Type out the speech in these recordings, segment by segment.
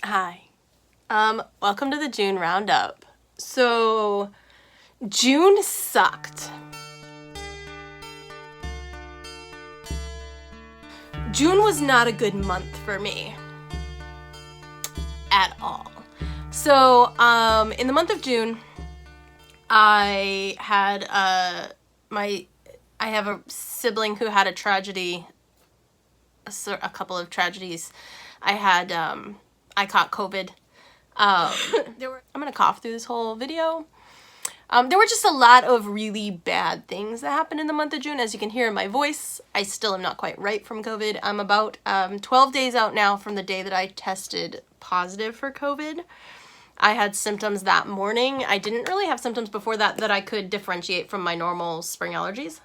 Hi. Welcome to the June Roundup. So, June sucked. June was not a good month for me. At all. So, in the month of June, I had, I have a sibling who had a tragedy, a couple of tragedies. I caught COVID. I'm gonna cough through this whole video. There were just a lot of really bad things that happened in the month of June. As you can hear in my voice, I still am not quite right from COVID. I'm about 12 days out now from the day that I tested positive for COVID. I had symptoms that morning. I didn't really have symptoms before that I could differentiate from my normal spring allergies,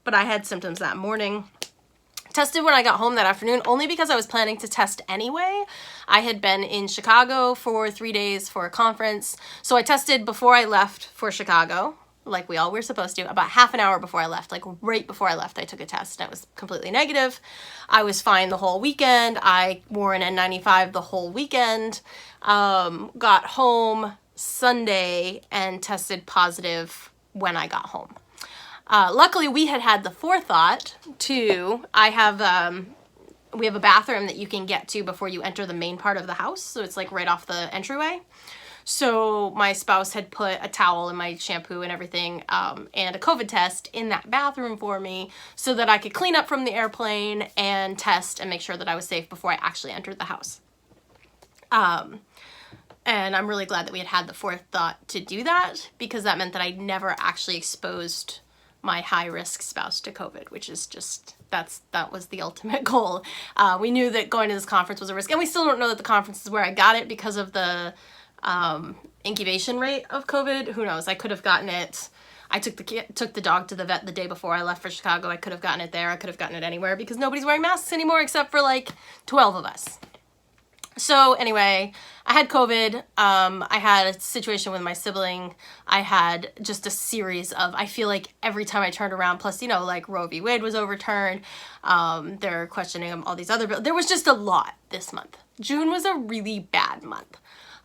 but I had symptoms that morning. Tested when I got home that afternoon, only because I was planning to test anyway. I had been in Chicago for 3 days for a conference, so I tested before I left for Chicago, like we all were supposed to. About half an hour before I left, like right before I left, I took a test, and it was completely negative. I was fine the whole weekend. I wore an N95 the whole weekend. Got home Sunday and tested positive when I got home. Luckily, we had the forethought to, we have a bathroom that you can get to before you enter the main part of the house. So it's like right off the entryway. So my spouse had put a towel and my shampoo and everything, and a COVID test in that bathroom for me so that I could clean up from the airplane and test and make sure that I was safe before I actually entered the house. And I'm really glad that we had the forethought to do that, because that meant that I never actually exposed my high-risk spouse to COVID, which is just, that was the ultimate goal. We knew that going to this conference was a risk, and we still don't know that the conference is where I got it because of the incubation rate of COVID. Who knows? I could have gotten it. I took the dog to the vet the day before I left for Chicago. I could have gotten it there. I could have gotten it anywhere, because nobody's wearing masks anymore except for like 12 of us. So anyway, I had COVID. I had a situation with my sibling. I had just a series of, I feel like every time I turned around, plus, you know, like Roe v. Wade was overturned. They're questioning all these other bills. There was just a lot this month. June was a really bad month.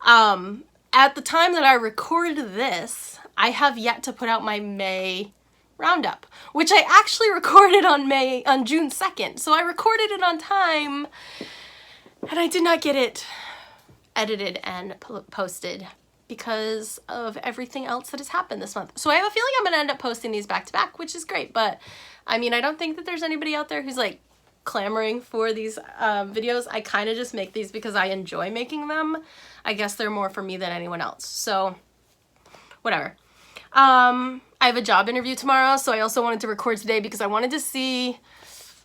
At the time that I recorded this, I have yet to put out my May Roundup, which I actually recorded on June 2nd. So I recorded it on time, and I did not get it edited and posted because of everything else that has happened this month. So I have a feeling I'm going to end up posting these back to back, which is great. But I mean, I don't think that there's anybody out there who's like clamoring for these videos. I kind of just make these because I enjoy making them. I guess they're more for me than anyone else. So whatever. I have a job interview tomorrow, so I also wanted to record today because I wanted to see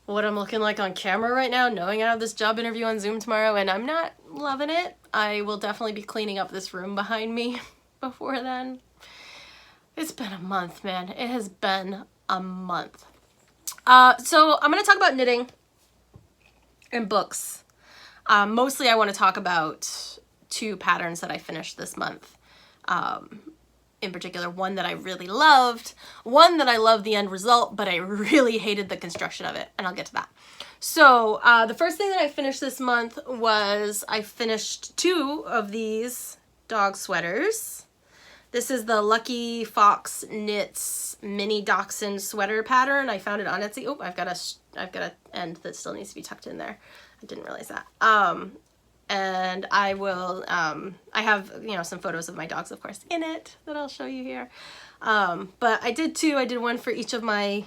what I'm looking like on camera right now, knowing I have this job interview on Zoom tomorrow, and I'm not loving it. I will definitely be cleaning up this room behind me before then. It's been a month, man. It has been a month. So I'm going to talk about knitting and books. Mostly I want to talk about 2 patterns that I finished this month. In particular, one that I really loved, one that I loved the end result, but I really hated the construction of it, and I'll get to that. So the first thing that I finished this month was I finished 2 of these dog sweaters. This is the Lucky Fox Knits mini dachshund sweater pattern. I found it on Etsy. Oh, I've got a end that still needs to be tucked in there. I didn't realize that. And I will, I have, you know, some photos of my dogs, of course, in it that I'll show you here. But I did 2. I did one for each of my,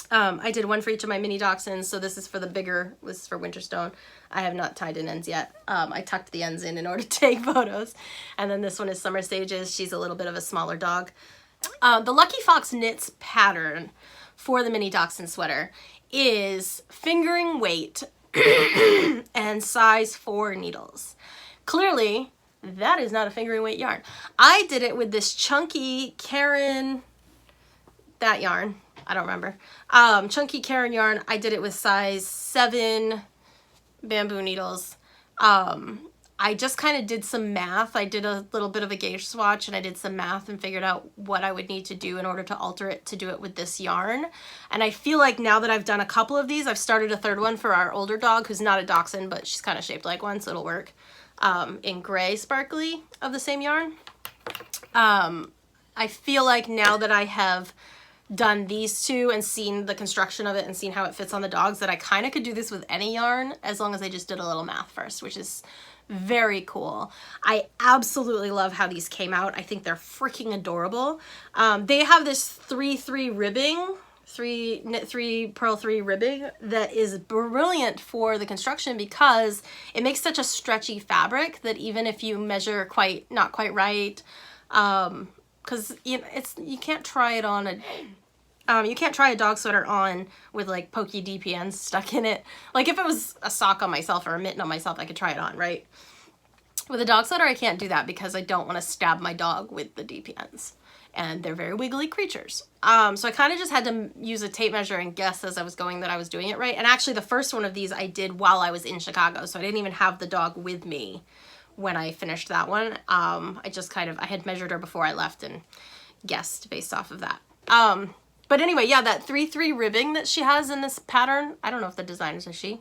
mini dachshunds. So this is for the bigger, this is for Winterstone. I have not tied in ends yet. I tucked the ends in order to take photos. And then this one is Summer Stages. She's a little bit of a smaller dog. The Lucky Fox Knits pattern for the mini dachshund sweater is fingering weight and size 4 needles. Clearly, that is not a fingering weight yarn. I did it with this chunky Karen, that yarn, I don't remember. Chunky Karen yarn. I did it with size 7 bamboo needles. I just kind of did some math. I did a little bit of a gauge swatch and I did some math and figured out what I would need to do in order to alter it to do it with this yarn. And I feel like now that I've done a couple of these, I've started a third one for our older dog who's not a dachshund, but she's kind of shaped like one, so it'll work, in gray sparkly of the same yarn. I feel like now that I have done these two and seen the construction of it and seen how it fits on the dogs, that I kind of could do this with any yarn as long as I just did a little math first, which is very cool. I absolutely love how these came out. I think they're freaking adorable. They have this 3-3 ribbing, knit 3, purl 3 ribbing that is brilliant for the construction because it makes such a stretchy fabric that even if you measure not quite right, because you can't try it on you can't try a dog sweater on with like pokey DPNs stuck in it. Like if it was a sock on myself or a mitten on myself, I could try it on, right? With a dog sweater, I can't do that because I don't want to stab my dog with the DPNs. And they're very wiggly creatures. So I kind of just had to use a tape measure and guess as I was going that I was doing it right. And actually the first one of these I did while I was in Chicago. So I didn't even have the dog with me when I finished that one. I had measured her before I left and guessed based off of that. But anyway, yeah, that 3-3 ribbing that she has in this pattern, I don't know if the designer's a she.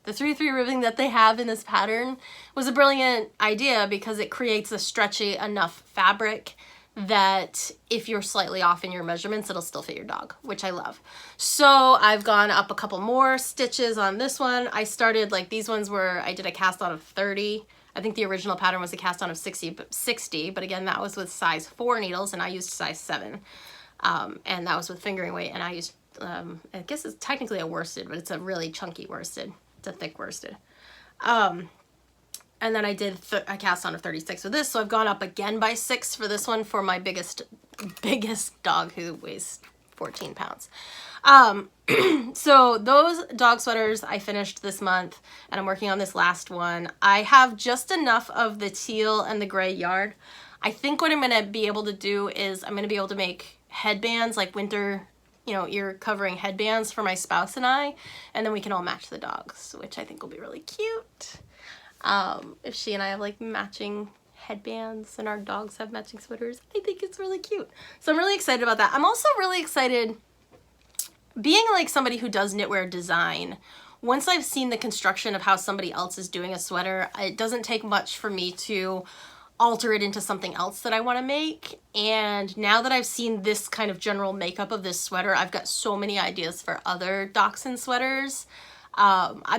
The 3-3 ribbing that they have in this pattern was a brilliant idea because it creates a stretchy enough fabric that if you're slightly off in your measurements, it'll still fit your dog, which I love. So I've gone up a couple more stitches on this one. I started, like, these ones were, I did a cast on of 30. I think the original pattern was a cast on of 60, but again, that was with size 4 needles and I used size 7. And that was with fingering weight, and I used, I guess it's technically a worsted, but it's a really chunky worsted. It's a thick worsted. And then I did a cast on of 36 with this, so I've gone up again by 6 for this one for my biggest dog who weighs 14 pounds. So those dog sweaters I finished this month, and I'm working on this last one. I have just enough of the teal and the gray yarn. I think what I'm going to be able to do is I'm going to be able to make headbands, like winter, ear covering headbands for my spouse and I, and then we can all match the dogs, which I think will be really cute. If she and I have like matching headbands and our dogs have matching sweaters, I think it's really cute. So I'm really excited about that. I'm also really excited, being like somebody who does knitwear design, once I've seen the construction of how somebody else is doing a sweater, it doesn't take much for me to alter it into something else that I want to make. And now that I've seen this kind of general makeup of this sweater, I've got so many ideas for other dachshund sweaters.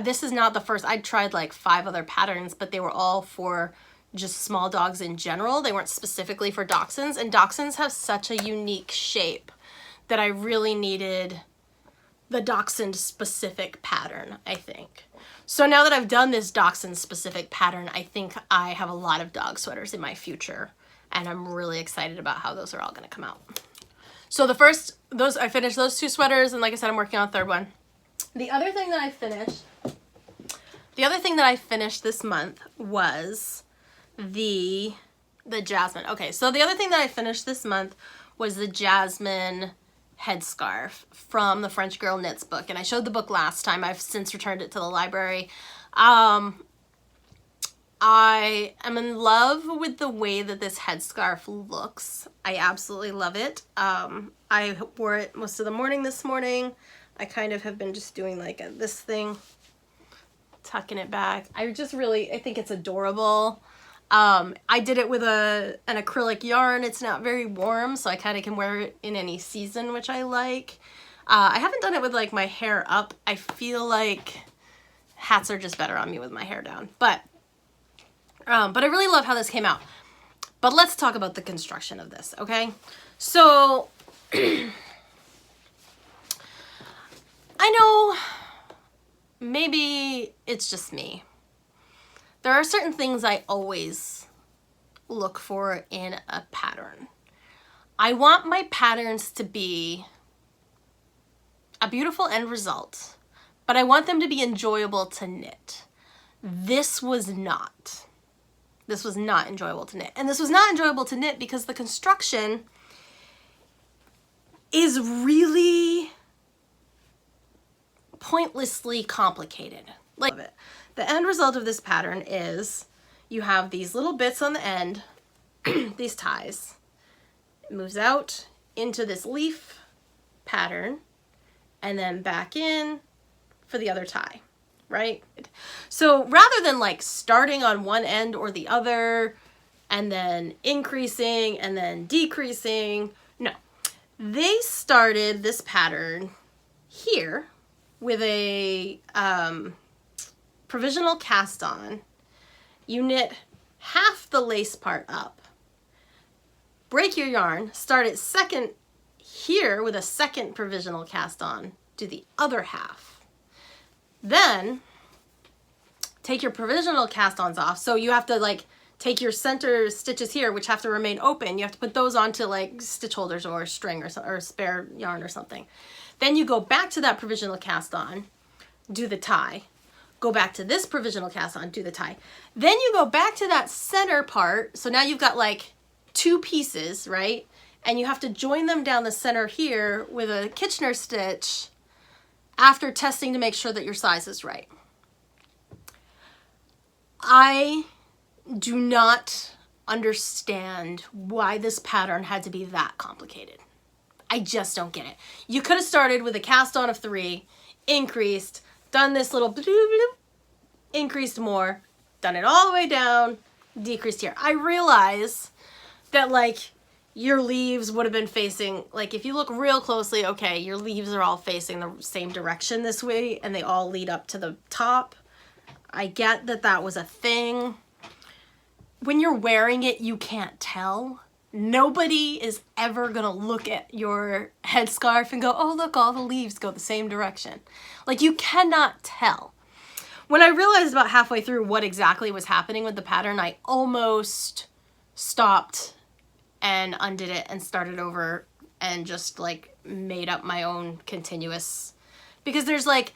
This is not the first. I tried like 5 other patterns, but they were all for just small dogs in general. They weren't specifically for dachshunds, and dachshunds have such a unique shape that I really needed the dachshund specific pattern, I think. So now that I've done this dachshund specific pattern, I think I have a lot of dog sweaters in my future, and I'm really excited about how those are all going to come out. So I finished those 2 sweaters, and like I said, I'm working on a third one. The other thing that I finished this month was the Jasmine. Okay, so the other thing that I finished this month was the Jasmine headscarf from the French Girl Knits book, and I showed the book last time. I've since returned it to the library. I am in love with the way that this headscarf looks. I absolutely love it. I wore it most of the morning this morning. I kind of have been just doing like this thing, tucking it back. I think it's adorable. I did it with an acrylic yarn. It's not very warm, so I kind of can wear it in any season, which I like. I haven't done it with like my hair up. I feel like hats are just better on me with my hair down. But I really love how this came out. But let's talk about the construction of this, okay? So I know maybe it's just me. There are certain things I always look for in a pattern. I want my patterns to be a beautiful end result, but I want them to be enjoyable to knit. This was not. This was not enjoyable to knit. And this was not enjoyable to knit because the construction is really pointlessly complicated. Like, the end result of this pattern is you have these little bits on the end, these ties. It moves out into this leaf pattern and then back in for the other tie, right? So rather than like starting on one end or the other and then increasing and then decreasing, no. They started this pattern here with a provisional cast on. You knit half the lace part up, break your yarn, start it second here with a second provisional cast on, do the other half. Then take your provisional cast ons off. So you have to like take your center stitches here, which have to remain open. You have to put those onto like stitch holders or string or spare yarn or something. Then you go back to that provisional cast on, do the tie. Go back to this provisional cast on, do the tie. Then you go back to that center part. So now you've got like two pieces, right? And you have to join them down the center here with a Kitchener stitch after testing to make sure that your size is right. I do not understand why this pattern had to be that complicated. I just don't get it. You could have started with a cast on of 3, increased, done this little bloop, bloop, increased more, done it all the way down, decreased here. I realize that like your leaves would have been facing, like if you look real closely, okay, your leaves are all facing the same direction this way and they all lead up to the top. I get that that was a thing. When you're wearing it, you can't tell. Nobody is ever gonna look at your headscarf and go, oh look, all the leaves go the same direction. Like you cannot tell. When I realized about halfway through what exactly was happening with the pattern, I almost stopped and undid it and started over and just like made up my own continuous, because there's like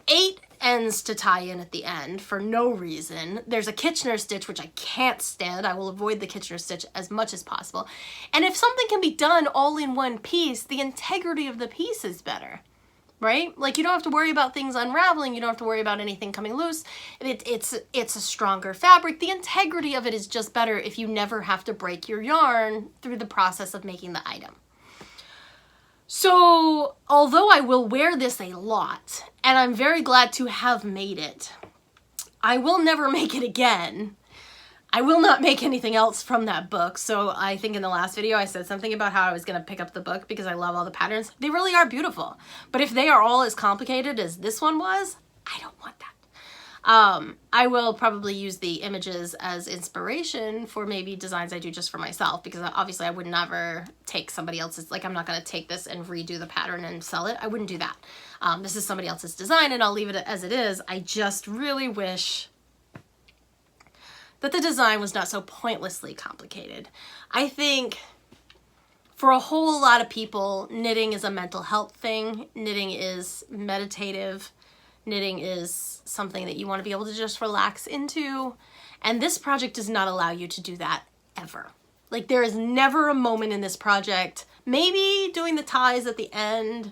8 ends to tie in at the end for no reason. There's a Kitchener stitch, which I can't stand. I will avoid the Kitchener stitch as much as possible. And if something can be done all in one piece, the integrity of the piece is better, right? Like you don't have to worry about things unraveling. You don't have to worry about anything coming loose. It's a stronger fabric. The integrity of it is just better if you never have to break your yarn through the process of making the item. So, although I will wear this a lot, and I'm very glad to have made it, I will never make it again. I will not make anything else from that book. So I think in the last video I said something about how I was going to pick up the book because I love all the patterns. They really are beautiful. But if they are all as complicated as this one was, I don't want that. I will probably use the images as inspiration for maybe designs I do just for myself, because obviously I would never take somebody else's, like I'm not going to take this and redo the pattern and sell it. I wouldn't do that. This is somebody else's design and I'll leave it as it is. I just really wish that the design was not so pointlessly complicated. I think for a whole lot of people, knitting is a mental health thing. Knitting is meditative. Knitting is something that you want to be able to just relax into. And this project does not allow you to do that ever. Like there is never a moment in this project, maybe doing the ties at the end,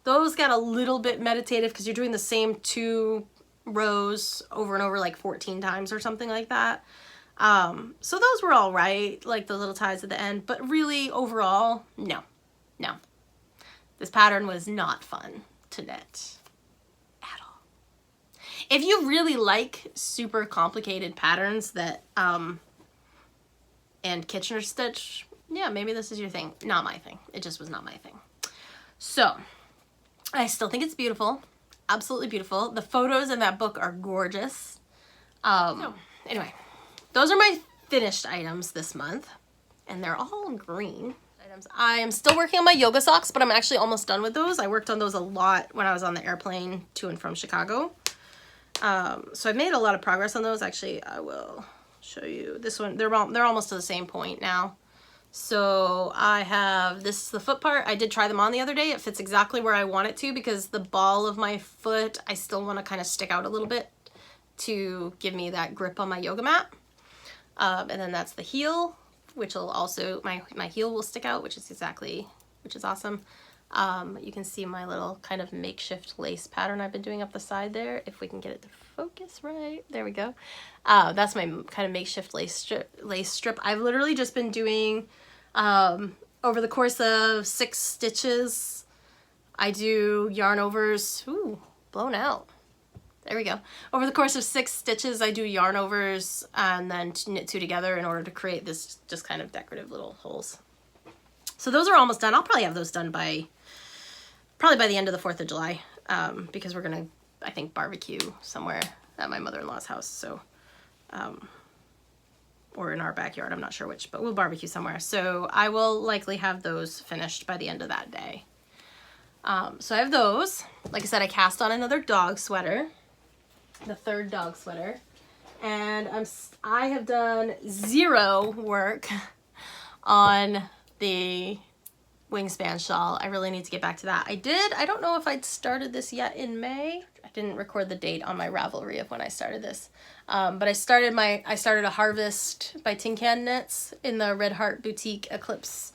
those got a little bit meditative because you're doing the same 2 rows over and over like 14 times or something like that. So those were all right, like the little ties at the end, but really overall, no. This pattern was not fun to knit. If you really like super complicated patterns that, and Kitchener stitch, yeah, maybe this is your thing. Not my thing. It just was not my thing. So, I still think it's beautiful. Absolutely beautiful. The photos in that book are gorgeous. Anyway, those are my finished items this month. And they're all green items. I am still working on my yoga socks, but I'm actually almost done with those. I worked on those a lot when I was on the airplane to and from Chicago. So I've made a lot of progress on those. Actually, I will show you this one. They're almost to the same point now. So I have, this is the foot part. I did try them on the other day. It fits exactly where I want it to, because the ball of my foot, I still want to kind of stick out a little bit to give me that grip on my yoga mat. And then that's the heel, which will also, my heel will stick out, which is awesome. You can see my little kind of makeshift lace pattern I've been doing up the side there, if we can get it to focus right. There we go. That's my kind of makeshift lace strip. I've literally just been doing, over the course of 6 stitches, I do yarn overs. Ooh, blown out. There we go. Over the course of 6 stitches, I do yarn overs and then knit 2 together in order to create this just kind of decorative little holes. So those are almost done. I'll probably have those done by the end of the 4th of July, because we're gonna, I think, barbecue somewhere at my mother-in-law's house. So, or in our backyard, I'm not sure which, but we'll barbecue somewhere. So I will likely have those finished by the end of that day. So I have those. Like I said, I cast on another dog sweater, the 3rd dog sweater, and I have done 0 work on the wingspan shawl. I really need to get back to that. I don't know if I'd started this yet in May. I didn't record the date on my Ravelry of when I started this. But I started a Harvest by Tin Can Knits in the Red Heart Boutique Eclipse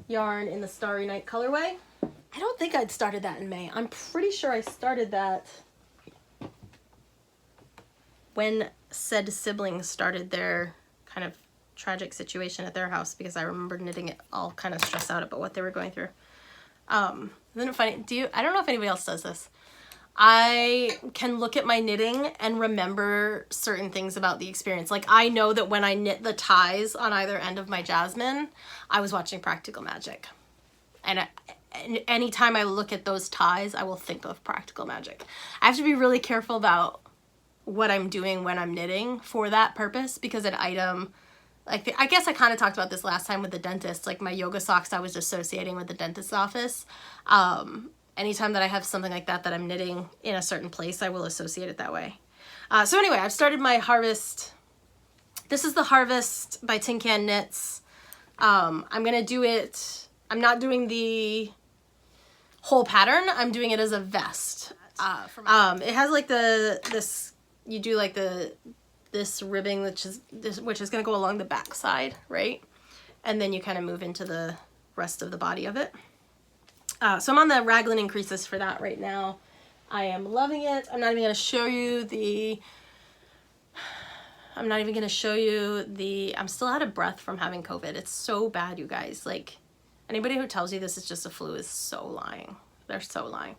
yarn in the Starry Night colorway. I don't think I'd started that in May. I'm pretty sure I started that when said siblings started their kind of tragic situation at their house, because I remember knitting it all kind of stressed out about what they were going through. Isn't it funny? I don't know if anybody else does this. I can look at my knitting and remember certain things about the experience. Like, I know that when I knit the ties on either end of my Jasmin, I was watching Practical Magic. And anytime I look at those ties, I will think of Practical Magic. I have to be really careful about what I'm doing when I'm knitting for that purpose, because an item, like, I guess I kind of talked about this last time with the dentist, like my yoga socks I was associating with the dentist's office. Anytime that I have something like that I'm knitting in a certain place, I will associate it that way. So anyway, I've started my Harvest. This is the Harvest by Tin Can Knits. I'm gonna do it, I'm not doing the whole pattern, I'm doing it as a vest. It has like this ribbing, which is going to go along the back side, right? And then you kind of move into the rest of the body of it. So I'm on the raglan increases for that right now. I am loving it. I'm not even going to show you I'm still out of breath from having COVID. It's so bad, you guys. Like, anybody who tells you this is just a flu is so lying. They're so lying.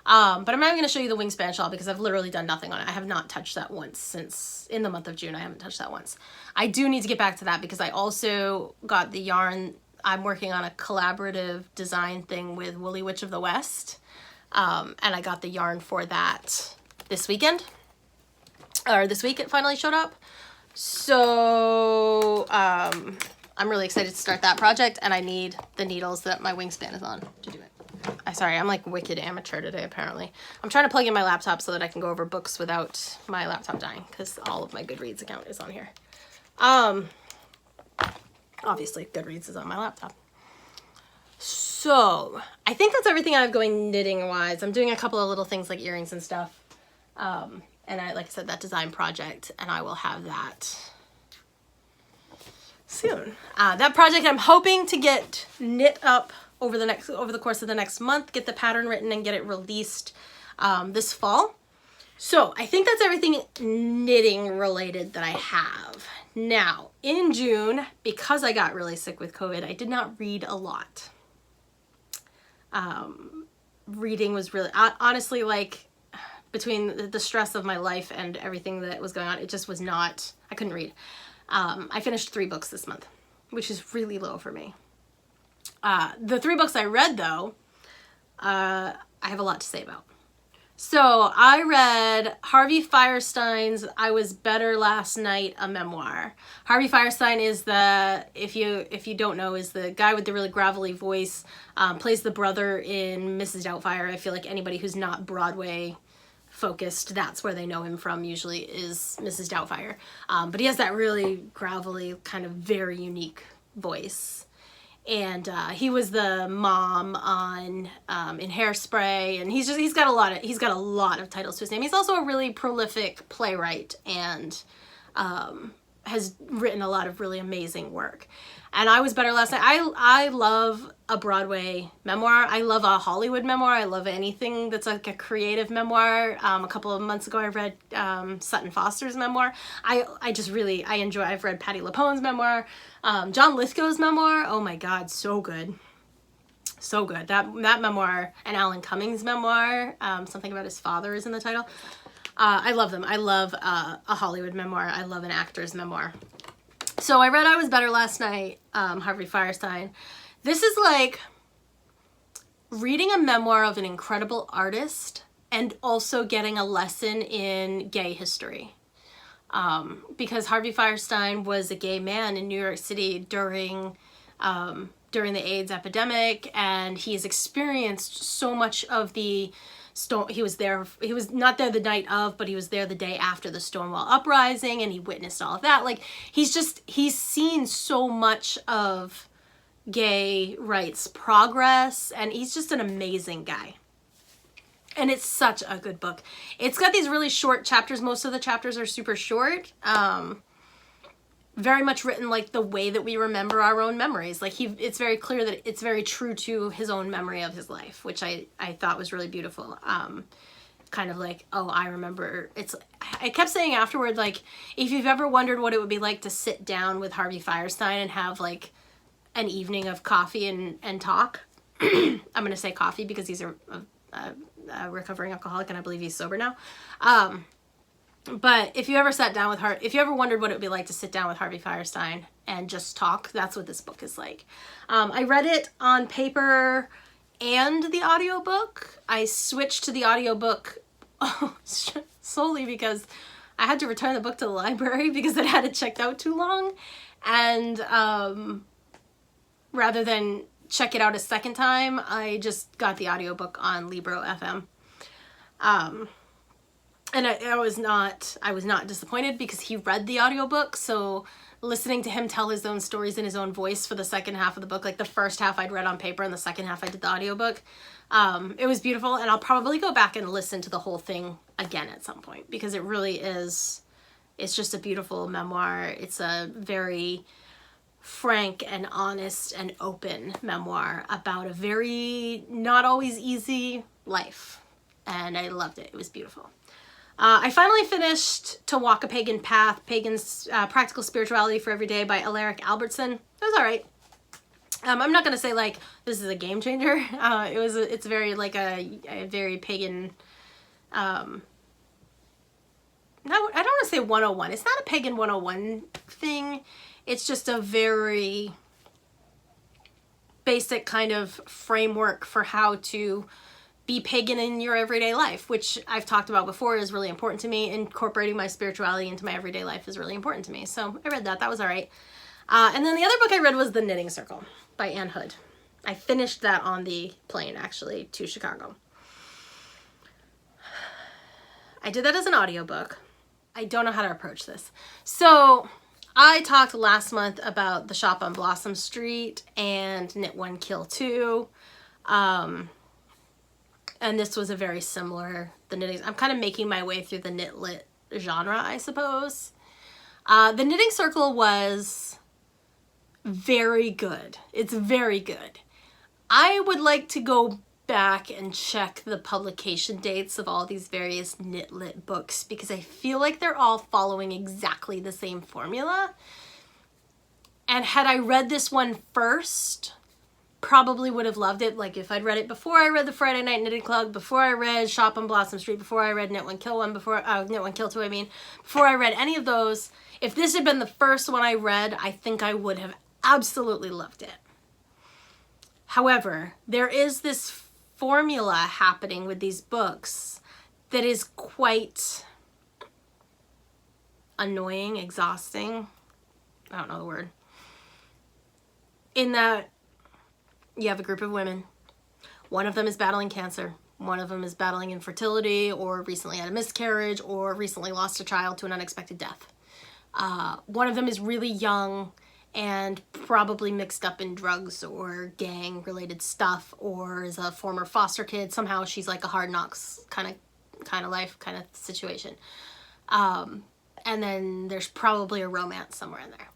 But I'm not even going to show you the wingspan shawl because I've literally done nothing on it. I have not touched that once since in the month of June. I haven't touched that once. I do need to get back to that because I also got the yarn. I'm working on a collaborative design thing with Woolly Witch of the West. And I got the yarn for that this weekend. Or this week it finally showed up. So I'm really excited to start that project, and I need the needles that my wingspan is on to do it. Sorry, I'm like wicked amateur today, apparently. I'm trying to plug in my laptop so that I can go over books without my laptop dying, because all of my Goodreads account is on here. Obviously, Goodreads is on my laptop. So, I think that's everything I have going knitting-wise. I'm doing a couple of little things like earrings and stuff. And like I said, that design project, and I will have that soon. That project I'm hoping to get knit up over the course of the next month, get the pattern written and get it released this fall. So I think that's everything knitting related that I have. Now, in June, because I got really sick with COVID, I did not read a lot. Reading was really, honestly, like, between the stress of my life and everything that was going on, it just was not, I couldn't read. I finished 3 books this month, which is really low for me. The 3 books I read, though, I have a lot to say about. So I read Harvey Fierstein's I Was Better Last Night, a memoir. Harvey Fierstein is if you don't know, is the guy with the really gravelly voice, plays the brother in Mrs. Doubtfire. I feel like anybody who's not Broadway focused, that's where they know him from usually, is Mrs. Doubtfire. But he has that really gravelly, kind of very unique voice. And he was the mom on in Hairspray, and he's got a lot of titles to his name. He's also a really prolific playwright and has written a lot of really amazing work. And I Was Better Last Night. I love a Broadway memoir. I love a Hollywood memoir. I love anything that's like a creative memoir. A couple of months ago, I read Sutton Foster's memoir. I just really, I enjoy, I've read Patti LuPone's memoir. John Lithgow's memoir. Oh my God, so good. So good. That memoir, and Alan Cumming's memoir, something about his father is in the title. I love them. I love a Hollywood memoir. I love an actor's memoir. So I read I Was Better Last Night, Harvey Fierstein. This is like reading a memoir of an incredible artist and also getting a lesson in gay history. Because Harvey Fierstein was a gay man in New York City during the AIDS epidemic, and he's experienced so much of the he was not there the night of, but he was there the day after the Stonewall Uprising, and he witnessed all of that. Like, he's seen so much of gay rights progress, and he's just an amazing guy. And it's such a good book. It's got these really short chapters. Most of the chapters are super short. Very much written like the way that we remember our own memories. Like, it's very clear that it's very true to his own memory of his life, which I thought was really beautiful. Kind of like, oh, I remember. I kept saying afterward, like, if you've ever wondered what it would be like to sit down with Harvey Fierstein and have like an evening of coffee and talk. I'm going to say coffee because he's a recovering alcoholic, and I believe he's sober now. But if you ever sat down with if you ever wondered what it would be like to sit down with Harvey Fierstein and just talk, that's what this book is like. I read it on paper and the audiobook. I switched to the audiobook solely because I had to return the book to the library because it had it checked out too long. And rather than check it out a second time, I just got the audiobook on Libro FM. And I was not disappointed because he read the audiobook, so listening to him tell his own stories in his own voice for the second half of the book, like the first half I'd read on paper and the second half I did the audiobook, it was beautiful, and I'll probably go back and listen to the whole thing again at some point because it really is, it's just a beautiful memoir. It's a very frank and honest and open memoir about a very not always easy life, and I loved it. It was beautiful. I finally finished To Walk a Pagan Path, Pagan's Practical Spirituality for Every Day by Alaric Albertson. It was all right. I'm not going to say, like, this is a game changer. It's very, like, a very pagan, no, I don't want to say 101. It's not a pagan 101 thing. It's just a very basic kind of framework for how to be pagan in your everyday life, which I've talked about before is really important to me. Incorporating my spirituality into my everyday life is really important to me. So I read that. That was all right. And then the other book I read was The Knitting Circle by Anne Hood. I finished that on the plane, actually, to Chicago. I did that as an audiobook. I don't know how to approach this. So I talked last month about The Shop on Blossom Street and Knit One, Kill Two. And this was a very similar, the knitting. I'm kind of making my way through the knit lit genre, I suppose. The Knitting Circle was very good. It's very good. I would like to go back and check the publication dates of all these various knit lit books because I feel like they're all following exactly the same formula. And had I read this one first, probably would have loved it. Like if I'd read it before I read the Friday Night Knitting Club, before I read Shop on Blossom Street, before I read Knit One Kill One, Knit One Kill Two, I mean, before I read any of those, if this had been the first one I read, I think I would have absolutely loved it. However, there is this formula happening with these books that is quite annoying, exhausting. I don't know the word. In that you have a group of women. One of them is battling cancer. One of them is battling infertility or recently had a miscarriage or recently lost a child to an unexpected death. One of them is really young and probably mixed up in drugs or gang related stuff or is a former foster kid. Somehow she's like a Hard Knocks kind of life kind of situation. and then there's probably a romance somewhere in there.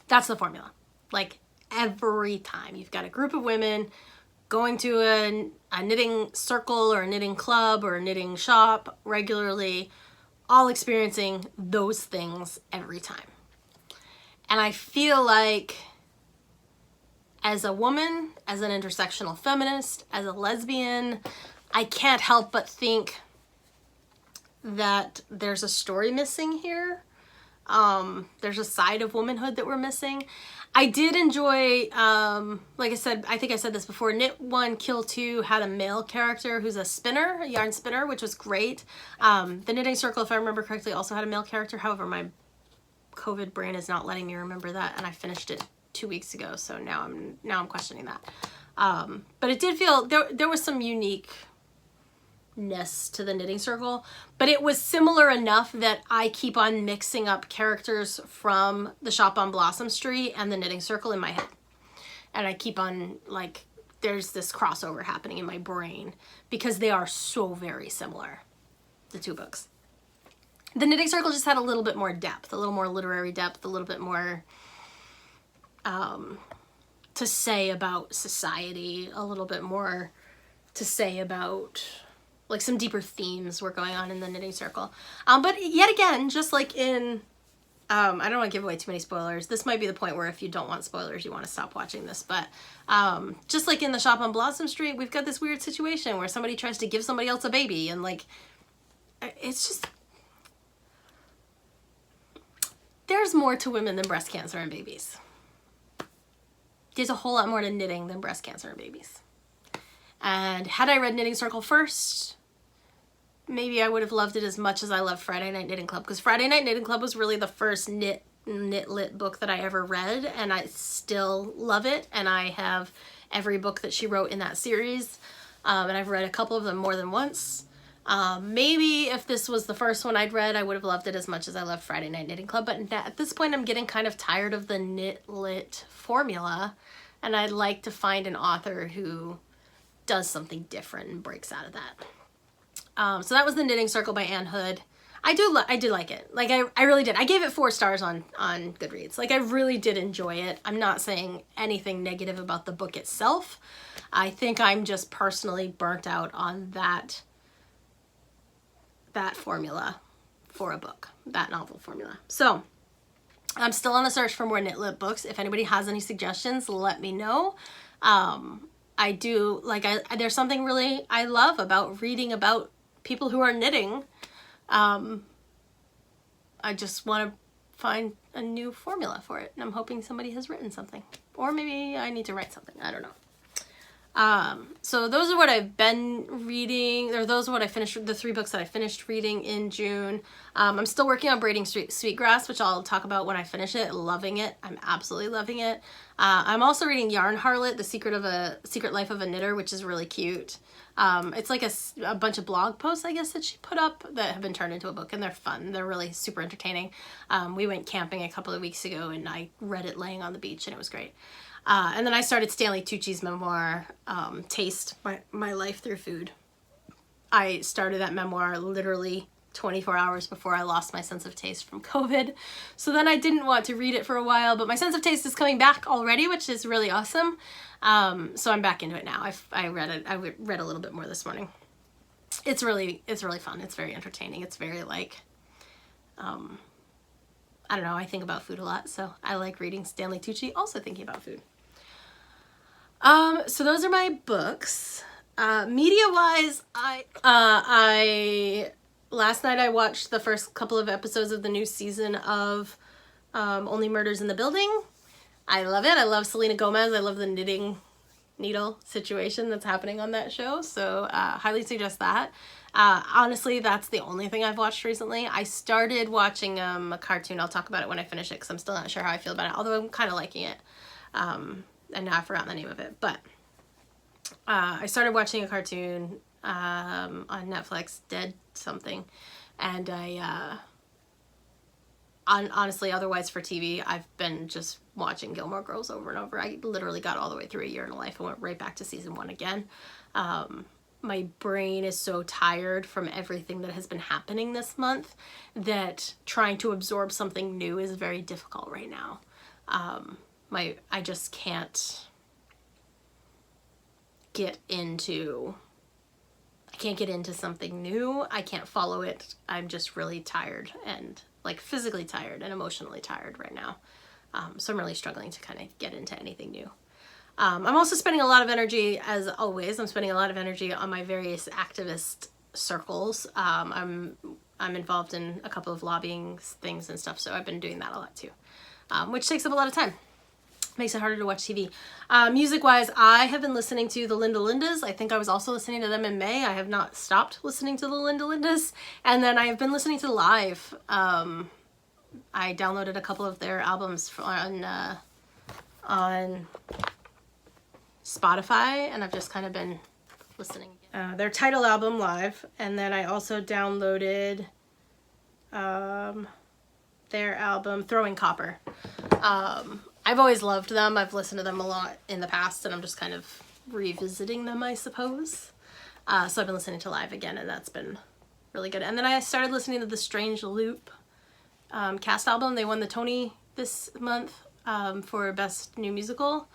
That's the formula. Like, every time you've got a group of women going to a knitting circle or a knitting club or a knitting shop regularly, all experiencing those things every time. And I feel like as a woman, as an intersectional feminist, as a lesbian, I can't help but think that there's a story missing here. There's a side of womanhood that we're missing. I did enjoy, like I said, I think I said this before, Knit 1, Kill 2 had a male character who's a spinner, a yarn spinner, which was great. The Knitting Circle, if I remember correctly, also had a male character. However, my COVID brain is not letting me remember that, and I finished it 2 weeks ago, so now I'm questioning that. But it did feel, there was some uniqueness to the Knitting Circle, but it was similar enough that I keep on mixing up characters from the Shop on Blossom Street and the Knitting Circle in my head. And I keep on, like, there's this crossover happening in my brain because they are so very similar, the two books. The Knitting Circle just had a little bit more depth, a little more literary depth, a little bit more to say about society, a little bit more to say about, like, some deeper themes were going on in the Knitting Circle. But yet again, just like in, I don't want to give away too many spoilers. This might be the point where if you don't want spoilers, you want to stop watching this. But just like in the Shop on Blossom Street, we've got this weird situation where somebody tries to give somebody else a baby. And, like, it's just, there's more to women than breast cancer and babies. There's a whole lot more to knitting than breast cancer and babies. And had I read Knitting Circle first, maybe I would have loved it as much as I loved Friday Night Knitting Club, because Friday Night Knitting Club was really the first knit lit book that I ever read, and I still love it, and I have every book that she wrote in that series, and I've read a couple of them more than once. Maybe if this was the first one I'd read, I would have loved it as much as I loved Friday Night Knitting Club, but at this point I'm getting kind of tired of the knit lit formula, and I'd like to find an author who does something different and breaks out of that. So that was The Knitting Circle by Anne Hood. I did like it. Like, I really did. I gave it 4 stars on Goodreads. Like, I really did enjoy it. I'm not saying anything negative about the book itself. I think I'm just personally burnt out on that formula for a book, that novel formula. So I'm still on the search for more knit lit books. If anybody has any suggestions, let me know. I do, like, there's something really I love about reading about people who are knitting. I just want to find a new formula for it, and I'm hoping somebody has written something, or maybe I need to write something. I don't know. So those are what I've been reading, or those are what I finished, the 3 books that I finished reading in June. I'm still working on Braiding Sweetgrass, which I'll talk about when I finish it. Loving it. I'm absolutely loving it. I'm also reading Yarn Harlot, The Secret Life of a Knitter, which is really cute. It's like a bunch of blog posts, I guess, that she put up that have been turned into a book, and they're fun. They're really super entertaining. We went camping a couple of weeks ago, and I read it laying on the beach, and it was great. And then I started Stanley Tucci's memoir, Taste, My Life Through Food. I started that memoir literally 24 hours before I lost my sense of taste from COVID. So then I didn't want to read it for a while, but my sense of taste is coming back already, which is really awesome. So I'm back into it now. I read a little bit more this morning. It's really fun. It's very entertaining. It's very, like, I don't know, I think about food a lot, so I like reading Stanley Tucci, also thinking about food. So those are my books. Media-wise, last night I watched the first couple of episodes of the new season of Only Murders in the Building. I love it. I love Selena Gomez. I love the knitting needle situation that's happening on that show, so highly suggest that. Honestly, that's the only thing I've watched recently. I started watching a cartoon. I'll talk about it when I finish it, because I'm still not sure how I feel about it, although I'm kind of liking it. And now I've forgotten the name of it, but I started watching a cartoon on Netflix, Dead something, and honestly, otherwise for TV, I've been just watching Gilmore Girls over and over. I literally got all the way through A Year in a Life and went right back to season 1 again. my brain is so tired from everything that has been happening this month that trying to absorb something new is very difficult right now. I just can't get into something new. I can't follow it. I'm just really tired, and like physically tired and emotionally tired right now. So I'm really struggling to kind of get into anything new. I'm also spending a lot of energy, as always, I'm spending a lot of energy on my various activist circles. I'm involved in a couple of lobbying things and stuff, so I've been doing that a lot too, which takes up a lot of time. Makes it harder to watch TV. Music-wise, I have been listening to the Linda Lindas. I think I was also listening to them in May. I have not stopped listening to the Linda Lindas. And then I have been listening to Live. I downloaded a couple of their albums on Spotify, and I've just kind of been listening. Their title album, Live, and then I also downloaded their album, Throwing Copper. I've always loved them. I've listened to them a lot in the past, and I'm just kind of revisiting them, I suppose. So I've been listening to Live again, and that's been really good. And then I started listening to the Strange Loop cast album. They won the Tony this month for Best New Musical.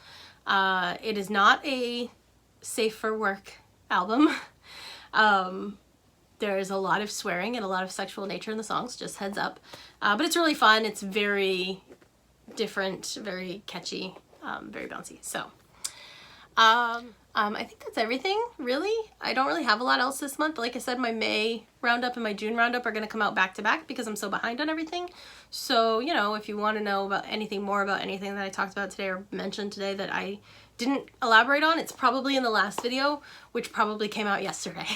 It is not a safe for work album. There's a lot of swearing and a lot of sexual nature in the songs, just heads up. But it's really fun. It's very different, very catchy, very bouncy. So I think that's everything, really. I don't really have a lot else this month. Like I said, my May roundup and my June roundup are going to come out back to back because I'm so behind on everything. So, you know, if you want to know about anything more about anything that I talked about today or mentioned today that I didn't elaborate on, it's probably in the last video, which probably came out yesterday.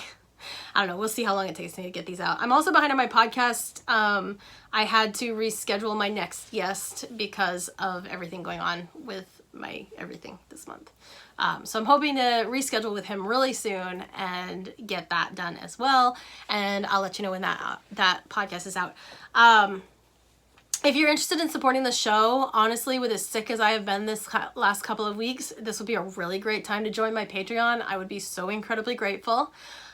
I don't know. We'll see how long it takes me to get these out. I'm also behind on my podcast. I had to reschedule my next guest because of everything going on with my everything this month. So I'm hoping to reschedule with him really soon and get that done as well. And I'll let you know when that podcast is out. If you're interested in supporting the show, honestly, with as sick as I have been this last couple of weeks, this would be a really great time to join my Patreon. I would be so incredibly grateful.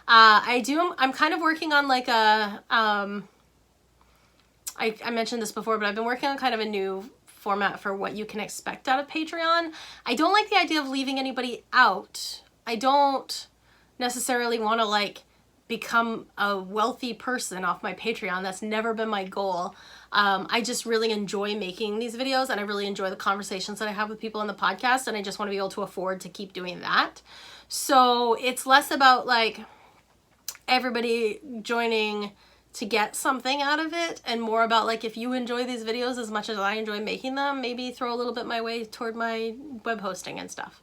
I'm kind of working on like a, I mentioned this before, but I've been working on kind of a new format for what you can expect out of Patreon. I don't like the idea of leaving anybody out. I don't necessarily want to like become a wealthy person off my Patreon. That's never been my goal. I just really enjoy making these videos, and I really enjoy the conversations that I have with people on the podcast, and I just want to be able to afford to keep doing that. So it's less about like everybody joining to get something out of it, and more about like, if you enjoy these videos as much as I enjoy making them, maybe throw a little bit my way toward my web hosting and stuff.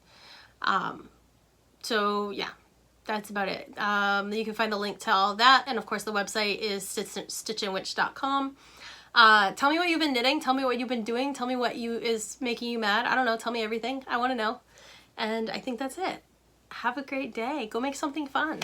So yeah, that's about it. You can find the link to all that, and of course the website is stitchandwitch.com. Tell me what you've been knitting, tell me what you've been doing, tell me what is making you mad. I don't know, tell me everything. I want to know. And I think that's it. Have a great day. Go make something fun.